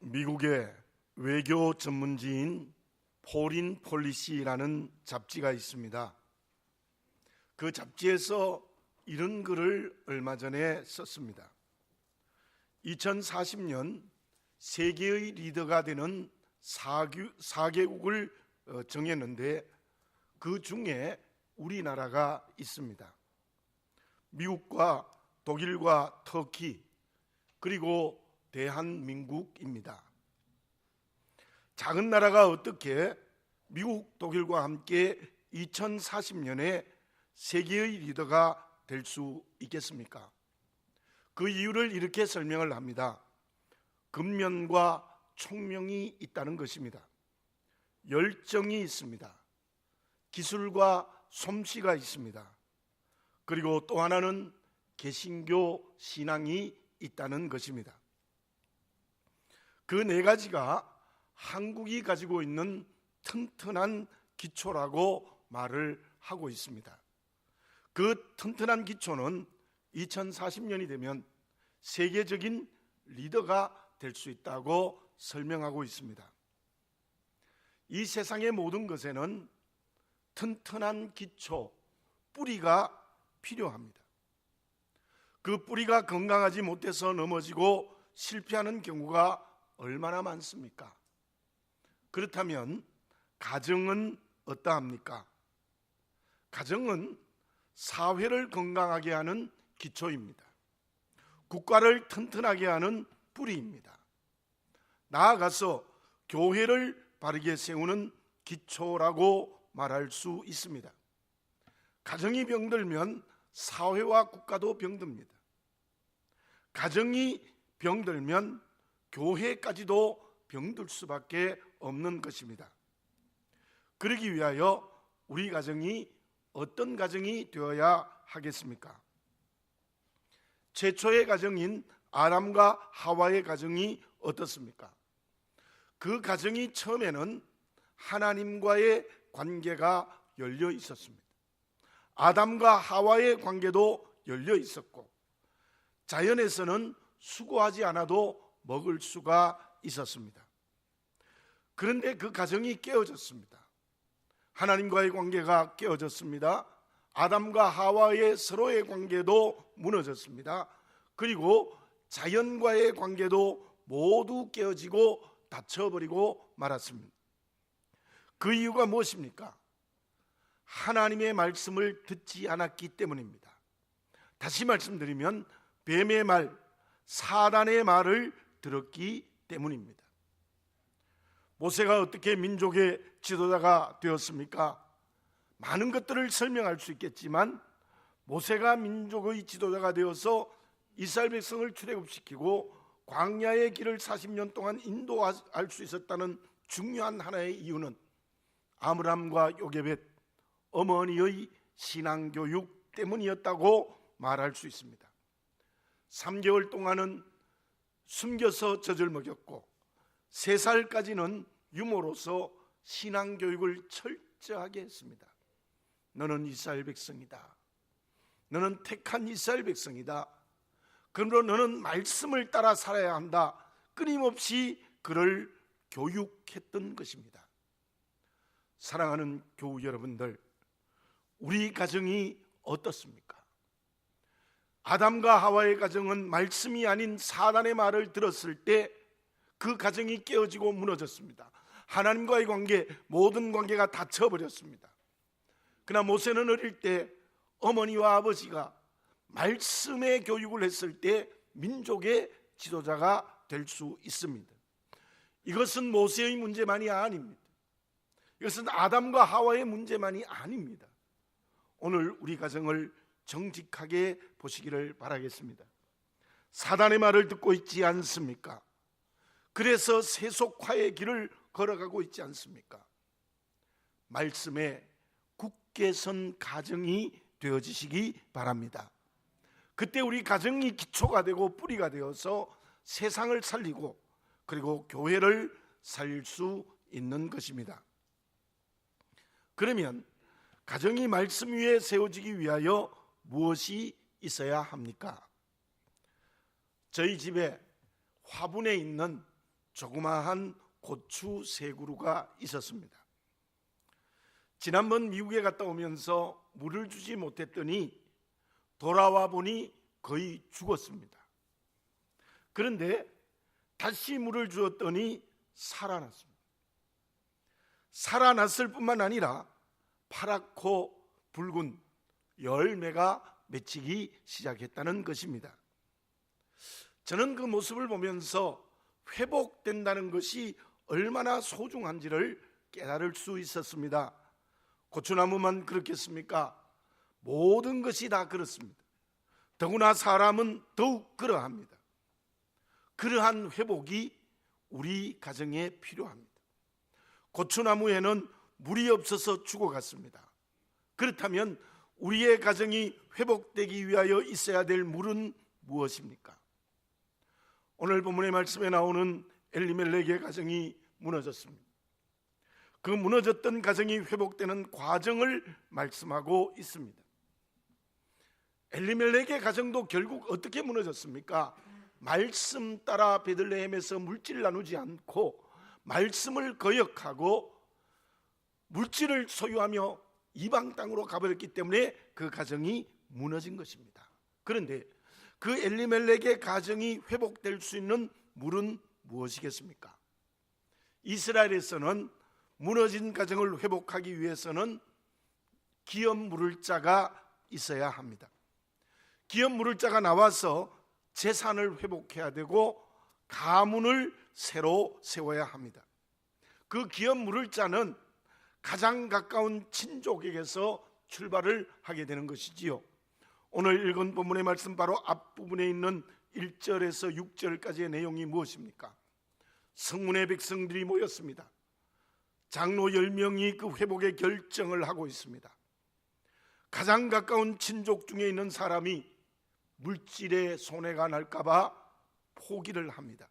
미국의 외교 전문지인 포린 폴리시라는 잡지가 있습니다. 그 잡지에서 이런 글을 얼마 전에 썼습니다. 2040년 세계의 리더가 되는 4개국을 정했는데 그 중에 우리나라가 있습니다. 미국과 독일과 터키 그리고 대한민국입니다. 작은 나라가 어떻게 미국, 독일과 함께 2040년에 세계의 리더가 될 수 있겠습니까? 그 이유를 이렇게 설명을 합니다. 근면과 총명이 있다는 것입니다. 열정이 있습니다. 기술과 솜씨가 있습니다. 그리고 또 하나는 개신교 신앙이 있다는 것입니다. 그 네 가지가 한국이 가지고 있는 튼튼한 기초라고 말을 하고 있습니다. 그 튼튼한 기초는 2040년이 되면 세계적인 리더가 될 수 있다고 설명하고 있습니다. 이 세상의 모든 것에는 튼튼한 기초, 뿌리가 필요합니다. 그 뿌리가 건강하지 못해서 넘어지고 실패하는 경우가 얼마나 많습니까? 그렇다면 가정은 어떠합니까? 가정은 사회를 건강하게 하는 기초입니다. 국가를 튼튼하게 하는 뿌리입니다. 나아가서 교회를 바르게 세우는 기초라고 말할 수 있습니다. 가정이 병들면 사회와 국가도 병듭니다. 가정이 병들면 교회까지도 병들 수밖에 없는 것입니다. 그러기 위하여 우리 가정이 어떤 가정이 되어야 하겠습니까? 최초의 가정인 아담과 하와의 가정이 어떻습니까? 그 가정이 처음에는 하나님과의 관계가 열려 있었습니다. 아담과 하와의 관계도 열려 있었고 자연에서는 수고하지 않아도 먹을 수가 있었습니다. 그런데 그 가정이 깨어졌습니다. 하나님과의 관계가 깨어졌습니다. 아담과 하와의 서로의 관계도 무너졌습니다. 그리고 자연과의 관계도 모두 깨어지고 닫혀버리고 말았습니다. 그 이유가 무엇입니까? 하나님의 말씀을 듣지 않았기 때문입니다. 다시 말씀드리면 뱀의 말, 사단의 말을 들었기 때문입니다. 모세가 어떻게 민족의 지도자가 되었습니까? 많은 것들을 설명할 수 있겠지만 모세가 민족의 지도자가 되어서 이스라엘 백성을 출애굽시키고 광야의 길을 40년 동안 인도할 수 있었다는 중요한 하나의 이유는 아므람과 요게벳 어머니의 신앙교육 때문이었다고 말할 수 있습니다. 3개월 동안은 숨겨서 젖을 먹였고 3살까지는 유모로서 신앙교육을 철저하게 했습니다. 너는 이스라엘 백성이다. 너는 택한 이스라엘 백성이다. 그러므로 너는 말씀을 따라 살아야 한다. 끊임없이 그를 교육했던 것입니다. 사랑하는 교우 여러분들, 우리 가정이 어떻습니까? 아담과 하와의 가정은 말씀이 아닌 사단의 말을 들었을 때 그 가정이 깨어지고 무너졌습니다. 하나님과의 관계, 모든 관계가 닫혀버렸습니다. 그러나 모세는 어릴 때 어머니와 아버지가 말씀의 교육을 했을 때 민족의 지도자가 될 수 있습니다. 이것은 모세의 문제만이 아닙니다. 이것은 아담과 하와의 문제만이 아닙니다. 오늘 우리 가정을 정직하게 보시기를 바라겠습니다. 사단의 말을 듣고 있지 않습니까? 그래서 세속화의 길을 걸어가고 있지 않습니까? 말씀에 굳게 선 가정이 되어지시기 바랍니다. 그때 우리 가정이 기초가 되고 뿌리가 되어서 세상을 살리고 그리고 교회를 살릴 수 있는 것입니다. 그러면 가정이 말씀 위에 세워지기 위하여 무엇이 있어야 합니까? 저희 집에 화분에 있는 조그마한 고추 세 그루가 있었습니다. 지난번 미국에 갔다 오면서 물을 주지 못했더니 돌아와 보니 거의 죽었습니다. 그런데 다시 물을 주었더니 살아났습니다. 살아났을 뿐만 아니라 파랗고 붉은 열매가 맺히기 시작했다는 것입니다. 저는 그 모습을 보면서 회복된다는 것이 얼마나 소중한지를 깨달을 수 있었습니다. 고추나무만 그렇겠습니까? 모든 것이 다 그렇습니다. 더구나 사람은 더욱 그러합니다. 그러한 회복이 우리 가정에 필요합니다. 고추나무에는 물이 없어서 죽어갔습니다. 그렇다면 우리의 가정이 회복되기 위하여 있어야 될 물은 무엇입니까? 오늘 본문의 말씀에 나오는 엘리멜렉의 가정이 무너졌습니다. 그 무너졌던 가정이 회복되는 과정을 말씀하고 있습니다. 엘리멜렉의 가정도 결국 어떻게 무너졌습니까? 말씀 따라 베들레헴에서 물질을 나누지 않고 말씀을 거역하고 물질을 소유하며 이방 땅으로 가버렸기 때문에 그 가정이 무너진 것입니다. 그런데 그 엘리멜렉의 가정이 회복될 수 있는 물은 무엇이겠습니까? 이스라엘에서는 무너진 가정을 회복하기 위해서는 기업 물을 자가 있어야 합니다. 기업 물을 자가 나와서 재산을 회복해야 되고 가문을 새로 세워야 합니다. 그 기업 물을 자는 가장 가까운 친족에게서 출발을 하게 되는 것이지요. 오늘 읽은 본문의 말씀 바로 앞부분에 있는 1절에서 6절까지의 내용이 무엇입니까? 성문의 백성들이 모였습니다. 장로 10명이 그 회복의 결정을 하고 있습니다. 가장 가까운 친족 중에 있는 사람이 물질에 손해가 날까봐 포기를 합니다.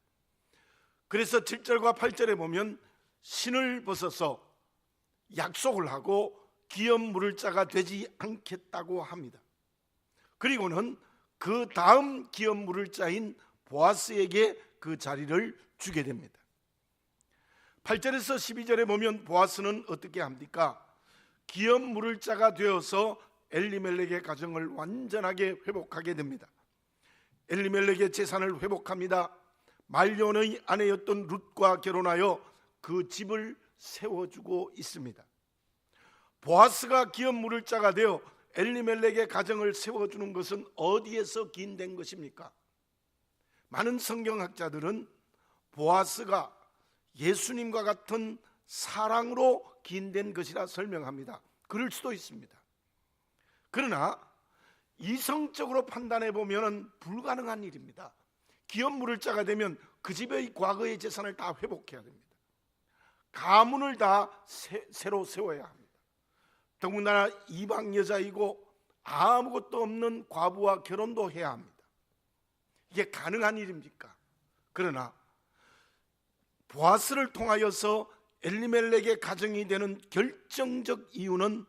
그래서 7절과 8절에 보면 신을 벗어서 약속을 하고 기업 물을 자가 되지 않겠다고 합니다. 그리고는 그 다음 기업 물을 자인 보아스에게 그 자리를 주게 됩니다. 8절에서 12절에 보면 보아스는 어떻게 합니까? 기업 물을 자가 되어서 엘리멜렉의 가정을 완전하게 회복하게 됩니다. 엘리멜렉의 재산을 회복합니다. 말년의 아내였던 룻과 결혼하여 그 집을 세워주고 있습니다. 보아스가 기업 물을 자가 되어 엘리멜렉의 가정을 세워주는 것은 어디에서 기인된 것입니까? 많은 성경학자들은 보아스가 예수님과 같은 사랑으로 기인된 것이라 설명합니다. 그럴 수도 있습니다. 그러나 이성적으로 판단해 보면 불가능한 일입니다. 기업 물을 자가 되면 그 집의 과거의 재산을 다 회복해야 됩니다. 가문을 다 새로 세워야 합니다. 더군다나 이방 여자이고 아무것도 없는 과부와 결혼도 해야 합니다. 이게 가능한 일입니까? 그러나 보아스를 통하여서 엘리멜렉의 가정이 되는 결정적 이유는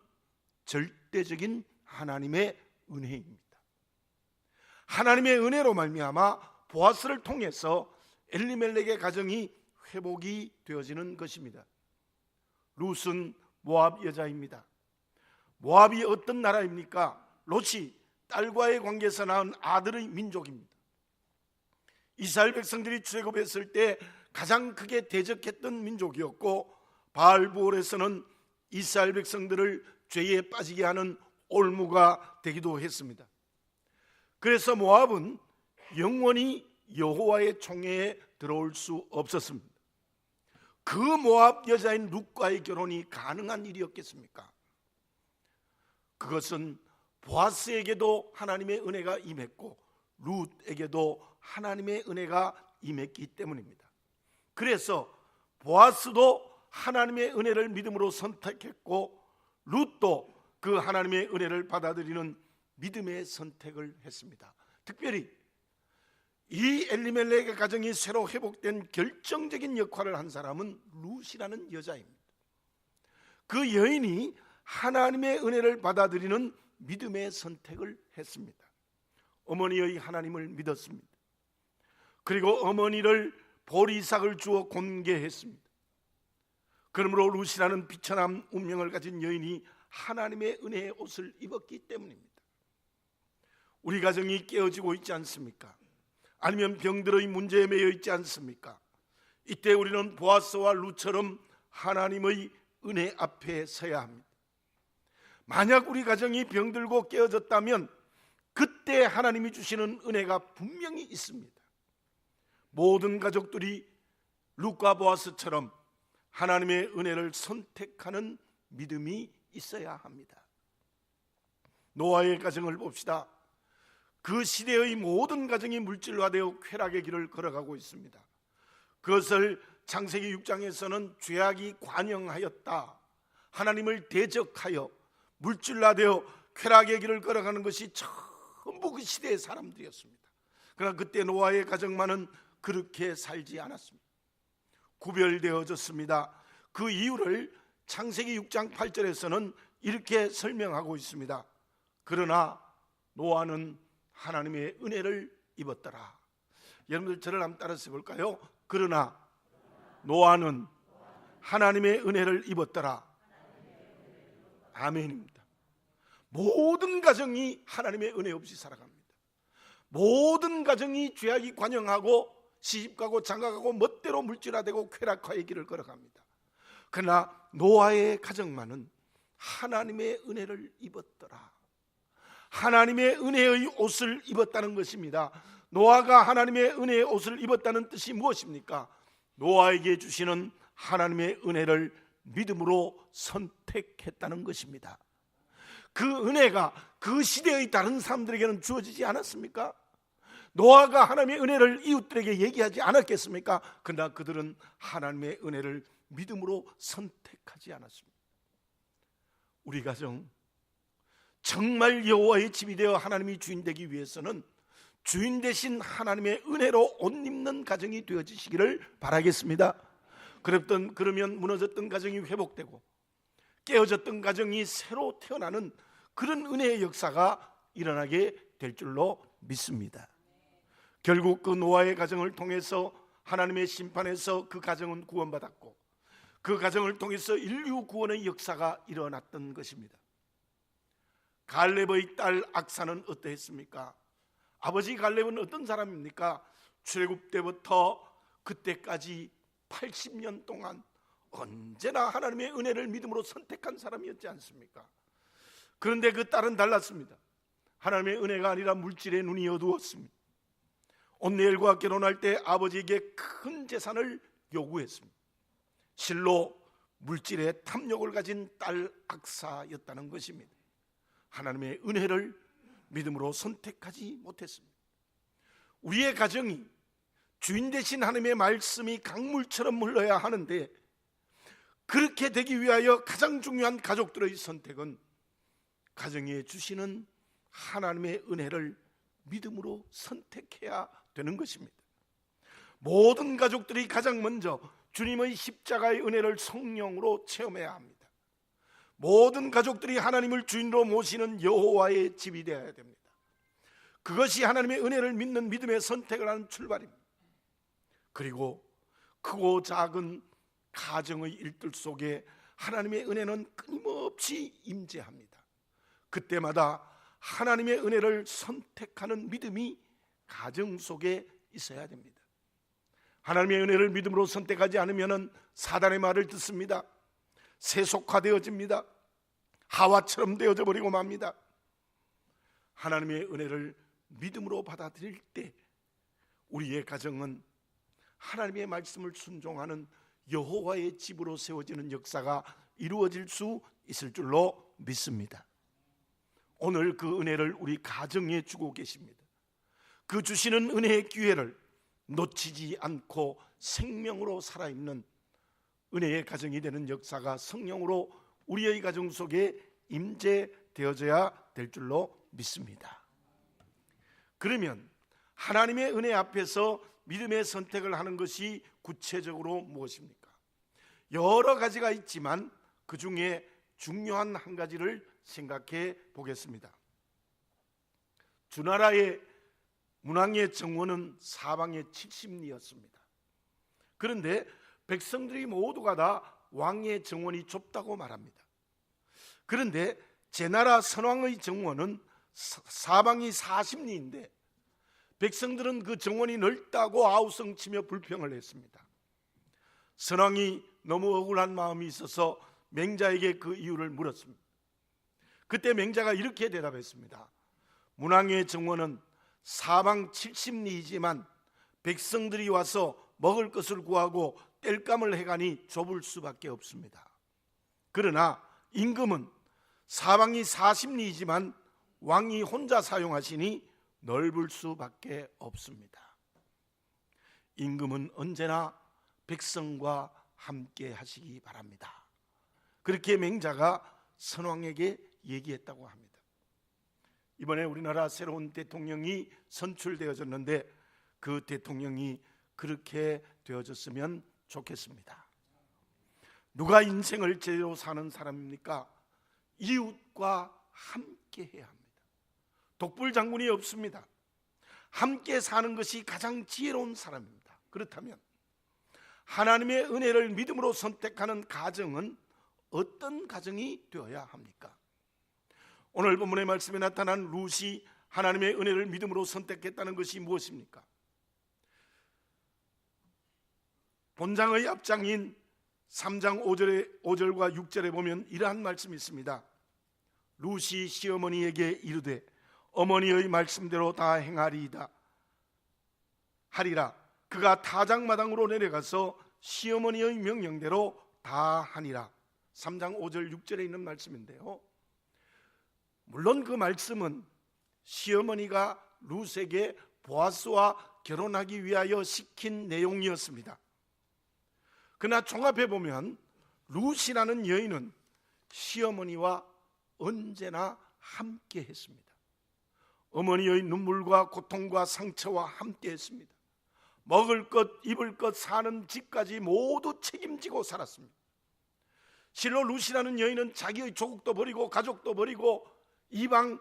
절대적인 하나님의 은혜입니다. 하나님의 은혜로 말미암아 보아스를 통해서 엘리멜렉의 가정이 회복이 되어지는 것입니다. 룻은 모압 여자입니다. 모압이 어떤 나라입니까? 롯이 딸과의 관계에서 낳은 아들의 민족입니다. 이스라엘 백성들이 출애굽했을 때 가장 크게 대적했던 민족이었고 바알부올에서는 이스라엘 백성들을 죄에 빠지게 하는 올무가 되기도 했습니다. 그래서 모압은 영원히 여호와의 총회에 들어올 수 없었습니다. 그 모압 여자인 룻과의 결혼이 가능한 일이었겠습니까? 그것은 보아스에게도 하나님의 은혜가 임했고 룻에게도 하나님의 은혜가 임했기 때문입니다. 그래서 보아스도 하나님의 은혜를 믿음으로 선택했고 룻도 그 하나님의 은혜를 받아들이는 믿음의 선택을 했습니다. 특별히 이 엘리멜렉의 가정이 새로 회복된 결정적인 역할을 한 사람은 룻이라는 여자입니다. 그 여인이 하나님의 은혜를 받아들이는 믿음의 선택을 했습니다. 어머니의 하나님을 믿었습니다. 그리고 어머니를 보리삭을 주어 공개했습니다. 그러므로 루시라는 비천한 운명을 가진 여인이 하나님의 은혜의 옷을 입었기 때문입니다. 우리 가정이 깨어지고 있지 않습니까? 아니면 병들의 문제에 매여 있지 않습니까? 이때 우리는 보아스와 룻처럼 하나님의 은혜 앞에 서야 합니다. 만약 우리 가정이 병들고 깨어졌다면 그때 하나님이 주시는 은혜가 분명히 있습니다. 모든 가족들이 룻과 보아스처럼 하나님의 은혜를 선택하는 믿음이 있어야 합니다. 노아의 가정을 봅시다. 그 시대의 모든 가정이 물질화되어 쾌락의 길을 걸어가고 있습니다. 그것을 창세기 6장에서는 죄악이 관영하였다, 하나님을 대적하여 물질화되어 쾌락의 길을 걸어가는 것이 전부 그 시대의 사람들이었습니다. 그러나 그때 노아의 가정만은 그렇게 살지 않았습니다. 구별되어졌습니다. 그 이유를 창세기 6장 8절에서는 이렇게 설명하고 있습니다. 그러나 노아는 하나님의 은혜를 입었더라. 여러분들 저를 한번 따라서 볼까요? 그러나 노아는 하나님의 은혜를 입었더라. 아멘입니다. 모든 가정이 하나님의 은혜 없이 살아갑니다. 모든 가정이 죄악이 관영하고 시집가고 장가가고 멋대로 물질화되고 쾌락화의 길을 걸어갑니다. 그러나 노아의 가정만은 하나님의 은혜를 입었더라. 하나님의 은혜의 옷을 입었다는 것입니다. 노아가 하나님의 은혜의 옷을 입었다는 뜻이 무엇입니까? 노아에게 주시는 하나님의 은혜를 믿음으로 선택했다는 것입니다. 그 은혜가 그 시대의 다른 사람들에게는 주어지지 않았습니까? 노아가 하나님의 은혜를 이웃들에게 얘기하지 않았겠습니까? 그러나 그들은 하나님의 은혜를 믿음으로 선택하지 않았습니다. 우리 가정 정말 여호와의 집이 되어 하나님이 주인 되기 위해서는 주인 되신 하나님의 은혜로 옷 입는 가정이 되어지시기를 바라겠습니다. 그러면 무너졌던 가정이 회복되고 깨어졌던 가정이 새로 태어나는 그런 은혜의 역사가 일어나게 될 줄로 믿습니다. 결국 그 노아의 가정을 통해서 하나님의 심판에서 그 가정은 구원받았고 그 가정을 통해서 인류 구원의 역사가 일어났던 것입니다. 갈렙의 딸 악사는 어떠했습니까? 아버지 갈렙은 어떤 사람입니까? 출애굽 때부터 그때까지 80년 동안 언제나 하나님의 은혜를 믿음으로 선택한 사람이었지 않습니까? 그런데 그 딸은 달랐습니다. 하나님의 은혜가 아니라 물질의 눈이 어두웠습니다. 온니엘과 결혼할 때 아버지에게 큰 재산을 요구했습니다. 실로 물질의 탐욕을 가진 딸 악사였다는 것입니다. 하나님의 은혜를 믿음으로 선택하지 못했습니다. 우리의 가정이 주인 되신 하나님의 말씀이 강물처럼 흘러야 하는데 그렇게 되기 위하여 가장 중요한 가족들의 선택은 가정에 주시는 하나님의 은혜를 믿음으로 선택해야 되는 것입니다. 모든 가족들이 가장 먼저 주님의 십자가의 은혜를 성령으로 체험해야 합니다. 모든 가족들이 하나님을 주인으로 모시는 여호와의 집이 되어야 됩니다. 그것이 하나님의 은혜를 믿는 믿음의 선택을 하는 출발입니다. 그리고 크고 작은 가정의 일들 속에 하나님의 은혜는 끊임없이 임재합니다. 그때마다 하나님의 은혜를 선택하는 믿음이 가정 속에 있어야 됩니다. 하나님의 은혜를 믿음으로 선택하지 않으면 사단의 말을 듣습니다. 세속화되어집니다. 하와처럼 되어져 버리고 맙니다. 하나님의 은혜를 믿음으로 받아들일 때 우리의 가정은 하나님의 말씀을 순종하는 여호와의 집으로 세워지는 역사가 이루어질 수 있을 줄로 믿습니다. 오늘 그 은혜를 우리 가정에 주고 계십니다. 그 주시는 은혜의 기회를 놓치지 않고 생명으로 살아있는 은혜의 가정이 되는 역사가 성령으로 우리의 가정 속에 임재되어져야 될 줄로 믿습니다. 그러면 하나님의 은혜 앞에서 믿음의 선택을 하는 것이 구체적으로 무엇입니까? 여러 가지가 있지만 그 중에 중요한 한 가지를 생각해 보겠습니다. 주나라의 문왕의 정원은 사방에 70리였습니다. 그런데 백성들이 모두가 다 왕의 정원이 좁다고 말합니다. 그런데 제나라 선왕의 정원은 사방이 40리인데 백성들은 그 정원이 넓다고 아우성치며 불평을 했습니다. 선왕이 너무 억울한 마음이 있어서 맹자에게 그 이유를 물었습니다. 그때 맹자가 이렇게 대답했습니다. 문왕의 정원은 사방 70리이지만 백성들이 와서 먹을 것을 구하고 땔감을 해가니 좁을 수밖에 없습니다. 그러나 임금은 사방이 40리이지만 왕이 혼자 사용하시니 넓을 수밖에 없습니다. 임금은 언제나 백성과 함께 하시기 바랍니다. 그렇게 맹자가 선왕에게 얘기했다고 합니다. 이번에 우리나라 새로운 대통령이 선출되어졌는데 그 대통령이 그렇게 되어졌으면 좋겠습니다. 누가 인생을 제대로 사는 사람입니까? 이웃과 함께 해야 합니다. 독불장군이 없습니다. 함께 사는 것이 가장 지혜로운 사람입니다. 그렇다면 하나님의 은혜를 믿음으로 선택하는 가정은 어떤 가정이 되어야 합니까? 오늘 본문의 말씀에 나타난 룻이 하나님의 은혜를 믿음으로 선택했다는 것이 무엇입니까? 본장의 앞장인 3장 5절과 6절에 보면 이러한 말씀이 있습니다. 룻이 시어머니에게 이르되 어머니의 말씀대로 다 행하리이다 하리라. 그가 타작마당으로 내려가서 시어머니의 명령대로 다 하니라. 3장 5절 6절에 있는 말씀인데요, 물론 그 말씀은 시어머니가 룻에게 보아스와 결혼하기 위하여 시킨 내용이었습니다. 그러나 종합해 보면 룻이라는 여인은 시어머니와 언제나 함께 했습니다. 어머니의 눈물과 고통과 상처와 함께 했습니다. 먹을 것, 입을 것, 사는 집까지 모두 책임지고 살았습니다. 실로 룻이라는 여인은 자기의 조국도 버리고 가족도 버리고 이방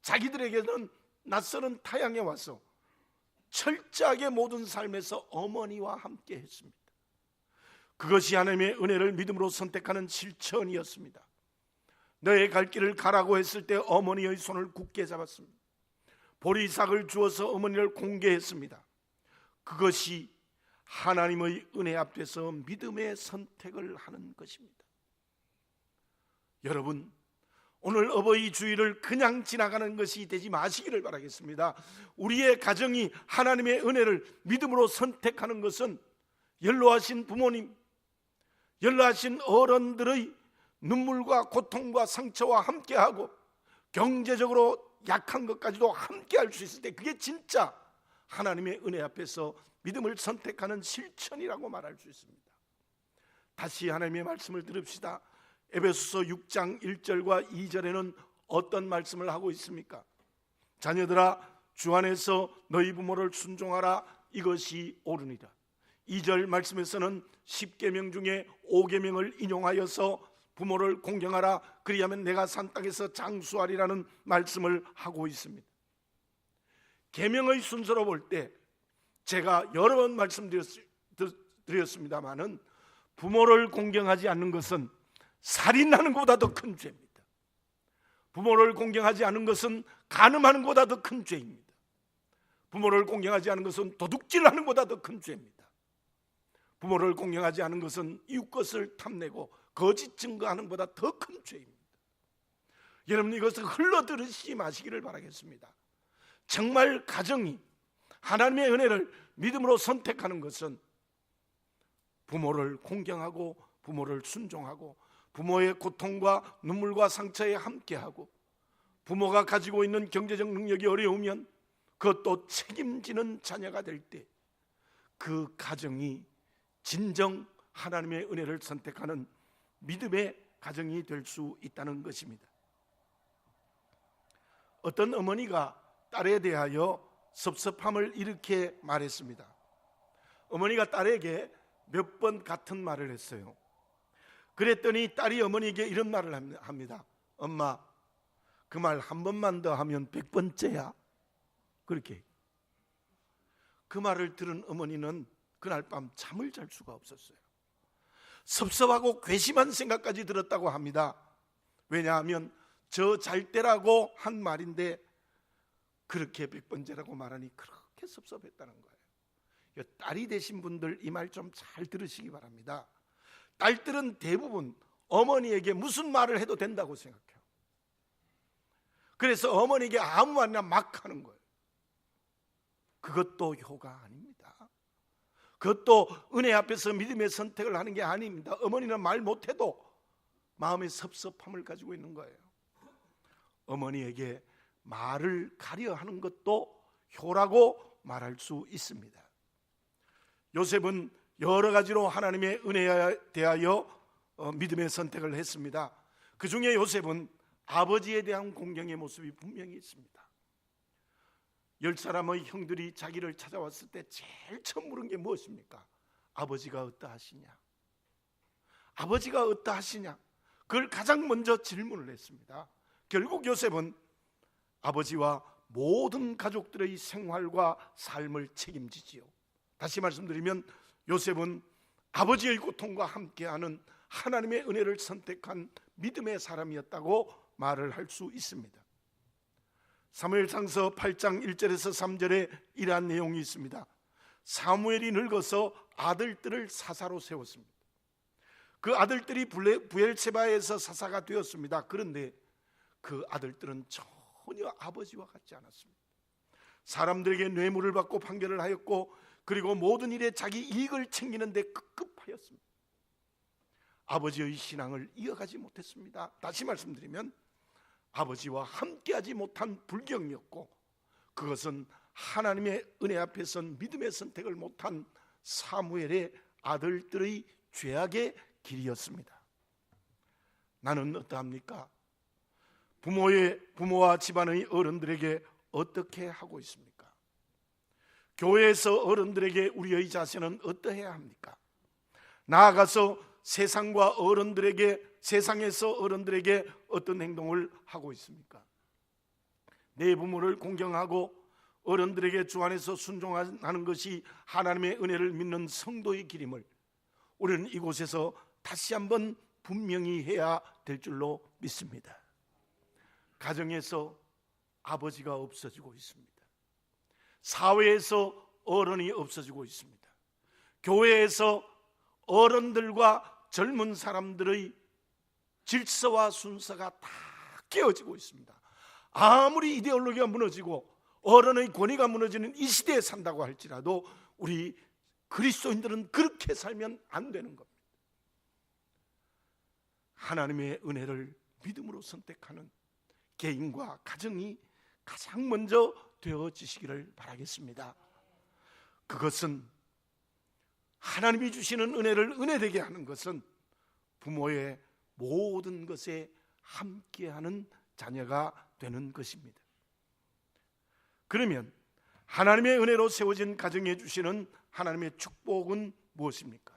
자기들에게는 낯설은 타향에 와서 철저하게 모든 삶에서 어머니와 함께 했습니다. 그것이 하나님의 은혜를 믿음으로 선택하는 실천이었습니다. 너의 갈 길을 가라고 했을 때 어머니의 손을 굳게 잡았습니다. 보리삭을 주어서 어머니를 공개했습니다. 그것이 하나님의 은혜 앞에서 믿음의 선택을 하는 것입니다. 여러분, 오늘 어버이 주일을 그냥 지나가는 것이 되지 마시기를 바라겠습니다. 우리의 가정이 하나님의 은혜를 믿음으로 선택하는 것은 연로하신 부모님, 연로하신 어른들의 눈물과 고통과 상처와 함께하고 경제적으로 약한 것까지도 함께할 수 있을 때 그게 진짜 하나님의 은혜 앞에서 믿음을 선택하는 실천이라고 말할 수 있습니다. 다시 하나님의 말씀을 들읍시다. 에베소서 6장 1절과 2절에는 어떤 말씀을 하고 있습니까? 자녀들아, 주 안에서 너희 부모를 순종하라, 이것이 옳으니라. 2절 말씀에서는 10계명 중에 5계명을 인용하여서 부모를 공경하라, 그리하면 내가 산 땅에서 장수하리라는 말씀을 하고 있습니다. 계명의 순서로 볼 때 제가 여러 번 말씀드렸습니다마는 부모를 공경하지 않는 것은 살인하는 것보다 더 큰 죄입니다. 부모를 공경하지 않는 것은 간음하는 것보다 더 큰 죄입니다. 부모를 공경하지 않는 것은 도둑질하는 것보다 더 큰 죄입니다. 부모를 공경하지 않는 것은 이웃 것을 탐내고 거짓 증거하는 것보다 더 큰 죄입니다. 여러분, 이것을 흘러들으시지 마시기를 바라겠습니다. 정말 가정이 하나님의 은혜를 믿음으로 선택하는 것은 부모를 공경하고 부모를 순종하고 부모의 고통과 눈물과 상처에 함께하고 부모가 가지고 있는 경제적 능력이 어려우면 그것도 책임지는 자녀가 될 때 그 가정이 진정 하나님의 은혜를 선택하는 믿음의 가정이 될 수 있다는 것입니다. 어떤 어머니가 딸에 대하여 섭섭함을 이렇게 말했습니다. 어머니가 딸에게 몇 번 같은 말을 했어요. 그랬더니 딸이 어머니에게 이런 말을 합니다. 엄마, 그 말 한 번만 더 하면 100번째야. 그렇게 그 말을 들은 어머니는 그날 밤 잠을 잘 수가 없었어요. 섭섭하고 괘씸한 생각까지 들었다고 합니다. 왜냐하면 저 잘 때라고 한 말인데 그렇게 100번째라고 말하니 그렇게 섭섭했다는 거예요. 딸이 되신 분들 이 말 좀 잘 들으시기 바랍니다. 딸들은 대부분 어머니에게 무슨 말을 해도 된다고 생각해요. 그래서 어머니에게 아무 말이나 막 하는 거예요. 그것도 효가 아닙니다. 그것도 은혜 앞에서 믿음의 선택을 하는 게 아닙니다. 어머니는 말 못해도 마음의 섭섭함을 가지고 있는 거예요. 어머니에게 말을 가려 하는 것도 효라고 말할 수 있습니다. 요셉은 여러 가지로 하나님의 은혜에 대하여 믿음의 선택을 했습니다. 그 중에 요셉은 아버지에 대한 공경의 모습이 분명히 있습니다. 10사람의 형들이 자기를 찾아왔을 때 제일 처음 물은 게 무엇입니까? 아버지가 어떠하시냐? 아버지가 어떠하시냐? 그걸 가장 먼저 질문을 했습니다. 결국 요셉은 아버지와 모든 가족들의 생활과 삶을 책임지지요. 다시 말씀드리면 요셉은 아버지의 고통과 함께하는 하나님의 은혜를 선택한 믿음의 사람이었다고 말을 할 수 있습니다. 사무엘상서 8장 1절에서 3절에 이러한 내용이 있습니다. 사무엘이 늙어서 아들들을 사사로 세웠습니다. 그 아들들이 부엘세바에서 사사가 되었습니다. 그런데 그 아들들은 전혀 아버지와 같지 않았습니다. 사람들에게 뇌물을 받고 판결을 하였고, 그리고 모든 일에 자기 이익을 챙기는 데 급급하였습니다. 아버지의 신앙을 이어가지 못했습니다. 다시 말씀드리면 아버지와 함께하지 못한 불경이었고, 그것은 하나님의 은혜 앞에선 믿음의 선택을 못한 사무엘의 아들들의 죄악의 길이었습니다. 나는 어떠합니까? 부모와 집안의 어른들에게 어떻게 하고 있습니까? 교회에서 어른들에게 우리의 자세는 어떠해야 합니까? 나아가서 세상에서 어른들에게 어떤 행동을 하고 있습니까? 내 부모를 공경하고 어른들에게 주 안에서 순종하는 것이 하나님의 은혜를 믿는 성도의 길임을 우리는 이곳에서 다시 한번 분명히 해야 될 줄로 믿습니다. 가정에서 아버지가 없어지고 있습니다. 사회에서 어른이 없어지고 있습니다. 교회에서 어른들과 젊은 사람들의 질서와 순서가 다 깨어지고 있습니다. 아무리 이데올로기가 무너지고 어른의 권위가 무너지는 이 시대에 산다고 할지라도 우리 그리스도인들은 그렇게 살면 안 되는 겁니다. 하나님의 은혜를 믿음으로 선택하는 개인과 가정이 가장 먼저 되어지시기를 바라겠습니다. 그것은 하나님이 주시는 은혜를 은혜되게 하는 것은 부모의 모든 것에 함께하는 자녀가 되는 것입니다. 그러면 하나님의 은혜로 세워진 가정에 주시는 하나님의 축복은 무엇입니까?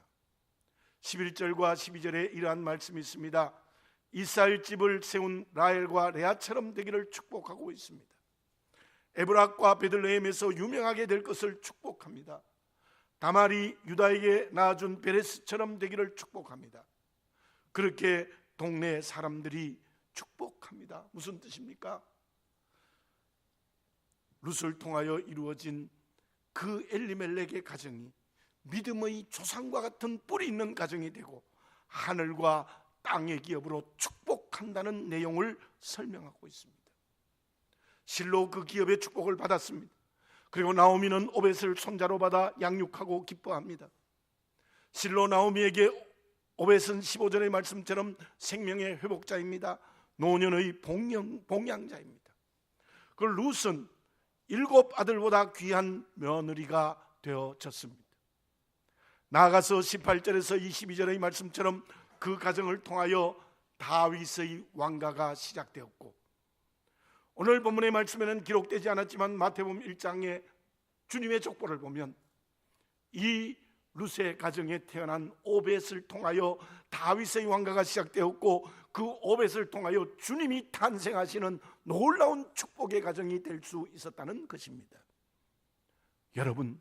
11절과 12절에 이러한 말씀이 있습니다. 이스라엘 집을 세운 라헬과 레아처럼 되기를 축복하고 있습니다. 에브락과 베들레헴에서 유명하게 될 것을 축복합니다. 다말이 유다에게 낳아준 베레스처럼 되기를 축복합니다. 그렇게 동네 사람들이 축복합니다. 무슨 뜻입니까? 룻을 통하여 이루어진 그 엘리멜렉의 가정이 믿음의 조상과 같은 뿌리 있는 가정이 되고 하늘과 땅의 기업으로 축복한다는 내용을 설명하고 있습니다. 실로 그 기업의 축복을 받았습니다. 그리고 나오미는 오벳을 손자로 받아 양육하고 기뻐합니다. 실로 나오미에게 오벳은 15절의 말씀처럼 생명의 회복자입니다. 노년의 봉양자입니다. 그 룻은 7 아들보다 귀한 며느리가 되어졌습니다. 나아가서 18절에서 22절의 말씀처럼 그 가정을 통하여 다윗의 왕가가 시작되었고, 오늘 본문의 말씀에는 기록되지 않았지만 마태복음 1장에 주님의 족보를 보면 이 룻의 가정에 태어난 오벳을 통하여 다윗의 왕가가 시작되었고, 그 오벳을 통하여 주님이 탄생하시는 놀라운 축복의 가정이 될 수 있었다는 것입니다. 여러분,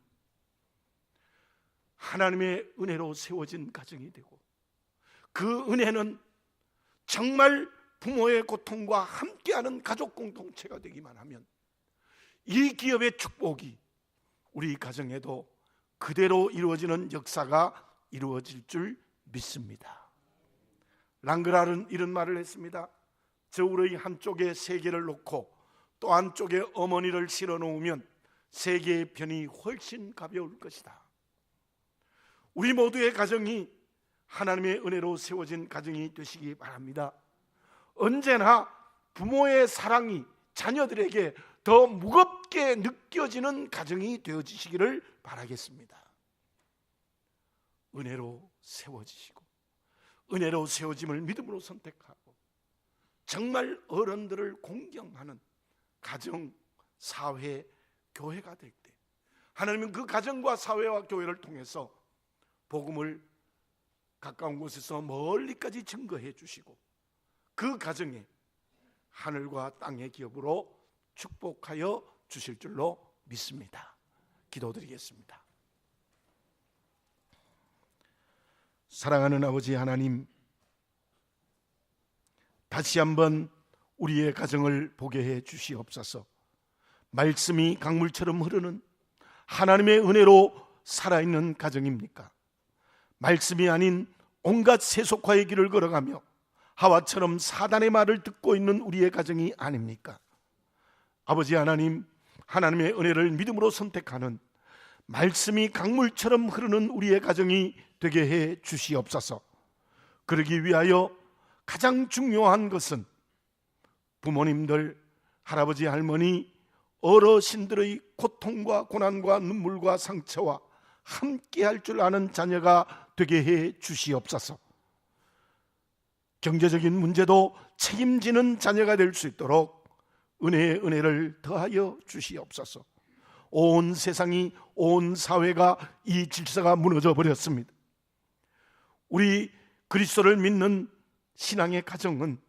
하나님의 은혜로 세워진 가정이 되고, 그 은혜는 정말 부모의 고통과 함께하는 가족 공동체가 되기만 하면 이 기업의 축복이 우리 가정에도 그대로 이루어지는 역사가 이루어질 줄 믿습니다. 랑그랄은 이런 말을 했습니다. 저울의 한쪽에 세계를 놓고 또 한쪽에 어머니를 실어 놓으면 세계의 편이 훨씬 가벼울 것이다. 우리 모두의 가정이 하나님의 은혜로 세워진 가정이 되시기 바랍니다. 언제나 부모의 사랑이 자녀들에게 더 무겁게 느껴지는 가정이 되어지시기를 바라겠습니다. 은혜로 세워지시고 은혜로 세워짐을 믿음으로 선택하고 정말 어른들을 공경하는 가정, 사회, 교회가 될 때 하나님은 그 가정과 사회와 교회를 통해서 복음을 가까운 곳에서 멀리까지 증거해 주시고 그 가정에 하늘과 땅의 기업으로 축복하여 주실 줄로 믿습니다. 기도드리겠습니다. 사랑하는 아버지 하나님, 다시 한번 우리의 가정을 보게 해 주시옵소서. 말씀이 강물처럼 흐르는 하나님의 은혜로 살아있는 가정입니까? 말씀이 아닌 온갖 세속화의 길을 걸어가며 하와처럼 사단의 말을 듣고 있는 우리의 가정이 아닙니까? 아버지 하나님, 하나님의 은혜를 믿음으로 선택하는 말씀이 강물처럼 흐르는 우리의 가정이 되게 해 주시옵소서. 그러기 위하여 가장 중요한 것은 부모님들, 할아버지, 할머니, 어르신들의 고통과 고난과 눈물과 상처와 함께 할 줄 아는 자녀가 되게 해 주시옵소서. 경제적인 문제도 책임지는 자녀가 될 수 있도록 은혜의 은혜를 더하여 주시옵소서. 온 세상이, 온 사회가 이 질서가 무너져 버렸습니다. 우리 그리스도를 믿는 신앙의 가정은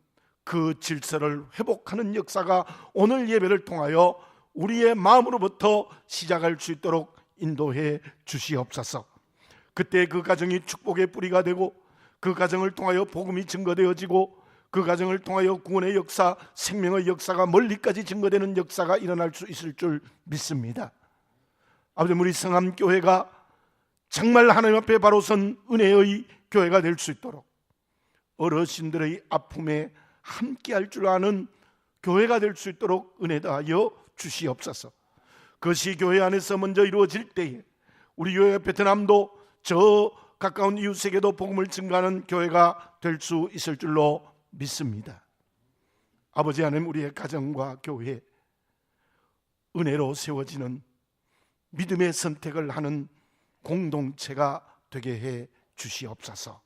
그 질서를 회복하는 역사가 오늘 예배를 통하여 우리의 마음으로부터 시작할 수 있도록 인도해 주시옵소서. 그때 그 가정이 축복의 뿌리가 되고 그 가정을 통하여 복음이 증거되어지고 그 가정을 통하여 구원의 역사, 생명의 역사가 멀리까지 증거되는 역사가 일어날 수 있을 줄 믿습니다. 아버지, 우리 성함교회가 정말 하나님 앞에 바로 선 은혜의 교회가 될 수 있도록 어르신들의 아픔에 함께 할 줄 아는 교회가 될 수 있도록 은혜 다하여 주시옵소서. 그것이 교회 안에서 먼저 이루어질 때에 우리 교회 베트남도 저 가까운 이웃에게도 복음을 증거하는 교회가 될 수 있을 줄로 믿습니다. 아버지 하나님, 우리의 가정과 교회 은혜로 세워지는 믿음의 선택을 하는 공동체가 되게 해 주시옵소서.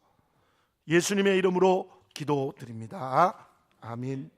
예수님의 이름으로 기도드립니다. 아멘.